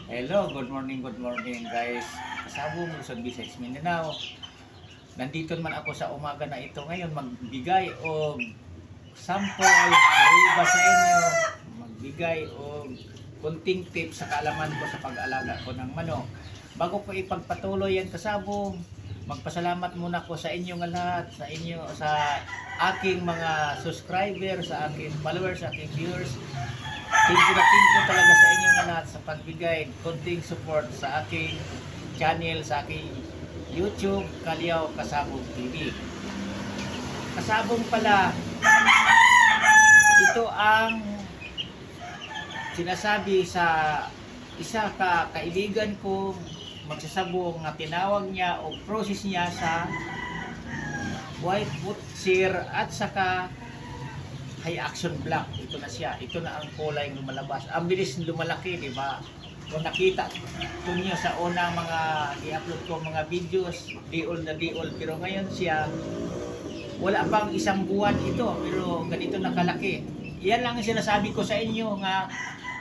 Hello, good morning guys. Kasabong Luzon, Visayas, Mindanao. Nandito naman ako sa umaga na ito ngayon magbigay o sample ariba sa inyo. Magbigay o kunting tips sa kaalaman ko sa pag-alaga ko ng manok. Bago ko ipagpatuloy yan kasabong, magpasalamat muna ko sa inyong lahat, sa inyo, sa aking mga subscriber, sa aking followers, sa aking viewers. Thank you talaga sa inyong lahat sa pagbigay konting support sa aking channel, sa aking YouTube, Kalyaw Kasabong TV. Kasabong pala, ito ang sinasabi sa isa kaibigan ko magsasabong na tinawag niya o process niya sa white foot sear at saka high action black. Ito na siya. Ito na ang kulay lumalabas. Ang bilis lumalaki, di ba? Kung nakita ko niyo sa unang mga i-upload ko mga videos, diol na diol. Pero ngayon siya, wala pang isang buwan ito. Pero ganito nakalaki. Yan lang ang sinasabi ko sa inyo nga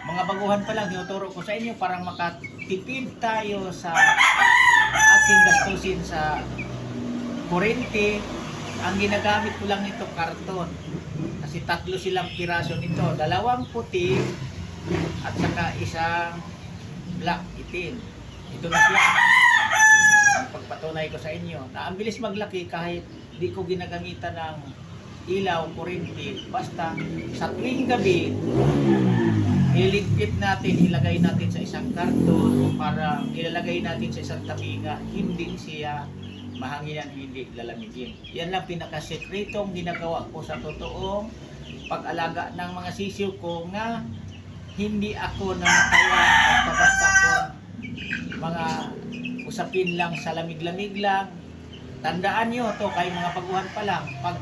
mga baguhan pa lang, tinuturo ko sa inyo para makatipid tayo sa ating gastusin sa kurente. Ang ginagamit ko lang nito karton. Kasi tatlo silang piraso nito. Dalawang puti at saka isang black itim. Ito na siya. Ang pagpatunay ko sa inyo na ang bilis maglaki kahit di ko ginagamitan ng ilaw, kuryente. Basta sa tuwing gabi, iligpit natin, ilagay natin sa isang karton para ilalagay natin sa isang tabinga. Hindi siya mahanginan, hindi lalamigin. Yan lang pinakasekretong ginagawa ko sa totoong pag-alaga ng mga sisiw ko nga hindi ako namatayan basta-basta ko mga usapin lang sa lamig-lamig lang. Tandaan nyo to kay mga baguhan pa lang, pag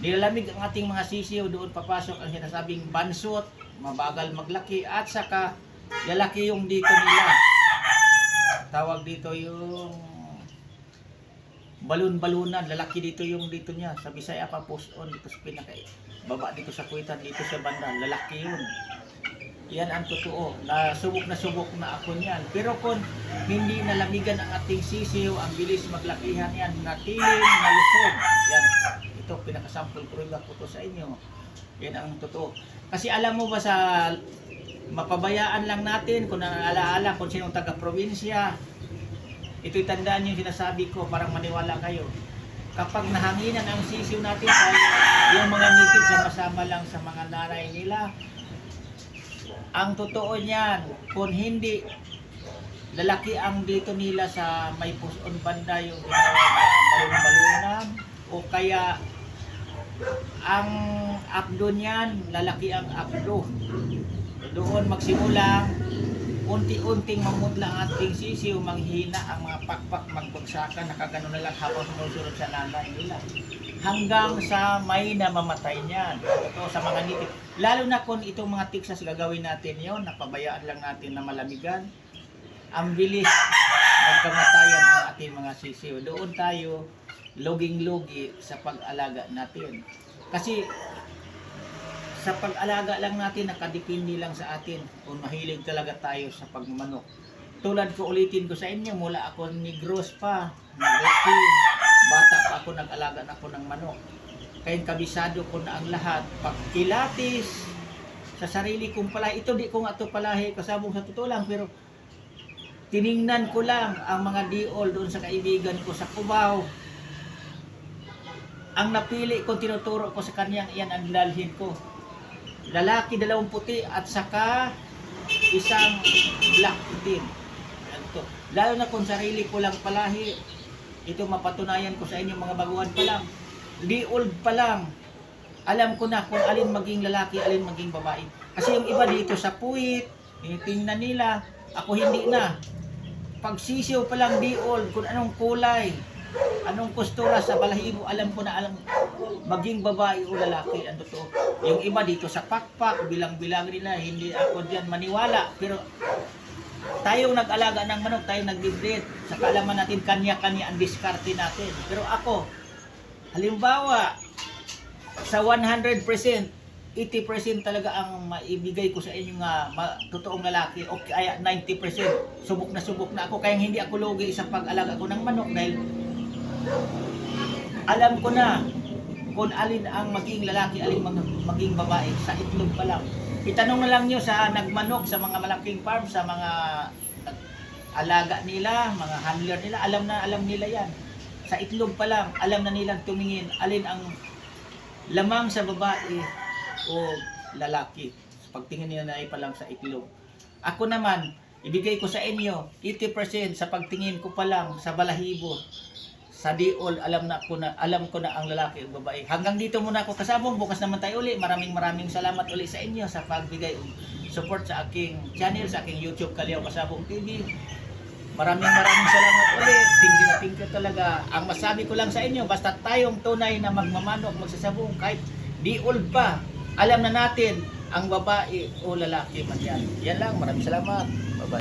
nilalamig ang ating mga sisiw, doon papasok ang sinasabing bansot, mabagal maglaki at saka lalaki yung dito nila. Tawag dito yung balon-balunan, lalaki dito yung dito niya. Sa Bisaya pa post on dito sa pinaka baba dito sa kuitan, dito sa banda, lalaki yun. Yan ang totoo. Nasubok na ako niyan. Pero kung hindi nalamigan ang ating sisiw, ang bilis maglakihan yan, natiling, nalusog. Yan. Ito, pinakasample ko rin ko to sa inyo. Yan ang totoo. Kasi alam mo ba sa mapabayaan lang natin kung naalaala kung sinong taga-probinsya, ito'y tandaan yung sinasabi ko, parang maniwala kayo. Kapag nahanginan ang sisiw natin, yung mga nipid sama-sama lang sa mga nanay nila, ang totoo niyan, kung hindi lalaki ang dito nila sa may puson banda, yung balon-balunan, o kaya ang abdo niyan, lalaki ang abdo. Doon magsimula, unti-unting mamudla ang ating sisiw, manghina ang mga pakpak, magbagsakan, nakagano na lang habang sumusunod sa nanay nila. Hanggang sa may namamatay niyan. Ito sa mga nitip. Lalo na kung itong mga tiksas gagawin natin yon, napabayaan lang natin na malamigan, ang bilis magkamatayan ang ating mga sisiw. Doon tayo loging-logi sa pag-alaga natin. Kasi sa pag-alaga lang natin, nakadepende lang sa atin kung mahilig talaga tayo sa pagmamanok. Tulad ko, ulitin ko sa inyo, mula ako Negros pa, naglaki, bata pa ako, nag-alaga na ako ng manok. Kaya kabisado ko na ang lahat. Pag kilatis sa sarili kong palahi, ito di ko nga ito palahi, kasabong sa totoo lang, pero tiningnan ko lang ang mga diol doon sa kaibigan ko sa Cubao. Ang napili ko, tinuturo ko sa kanya, yan ang dalhin ko. Lalaki, dalawang puti at saka isang black itim. Lalo na kung sarili ko lang palahi, ito mapatunayan ko sa inyo mga baguhan pa lang. Di old pa lang, alam ko na kung alin maging lalaki, alin maging babae. Kasi yung iba dito sa puwit, tingnan nila, ako hindi na. Pag sisiw pa lang di old, kung anong kulay, anong kustura sa balahibo, alam ko na alam maging babae o lalaki. Ang totoo, yung iba dito sa pakpak, bilang-bilang nila, hindi ako diyan maniwala. Pero tayong nag-alaga ng manok, tayong nag-breed, sa kaalaman natin, kanya-kanya ang diskarte natin. Pero ako, halimbawa, sa 100%, 80% talaga ang maibigay ko sa inyo nga totoong lalaki o kaya 90%. Subok na ako kaya hindi ako lugi sa pag-alaga ko ng manok dahil alam ko na kung alin ang maging lalaki, alin maging babae sa itlog pa lang. Itanong na lang nyo sa nagmanok, sa mga malaking farm, sa mga alaga nila, mga handler nila, alam nila yan. Sa itlog pa lang, alam na nilang tumingin alin ang lamang sa babae o lalaki. Pagtingin nila na ay pa lang sa itlog. Ako naman, ibigay ko sa inyo 80% sa pagtingin ko pa lang sa balahibo. Sa diol, alam ko na ang lalaki o babae. Hanggang dito muna ako kasabong. Bukas naman tayo uli. Maraming salamat uli sa inyo sa pagbigay support sa aking channel, sa aking YouTube Kalyaw Kasabong TV. Maraming salamat uli. Thank you talaga. Ang masabi ko lang sa inyo, basta tayong tunay na magmamanok, magsasabong, kahit diol pa, alam na natin ang babae o lalaki man yan. Yan lang. Maraming salamat. Bye-bye.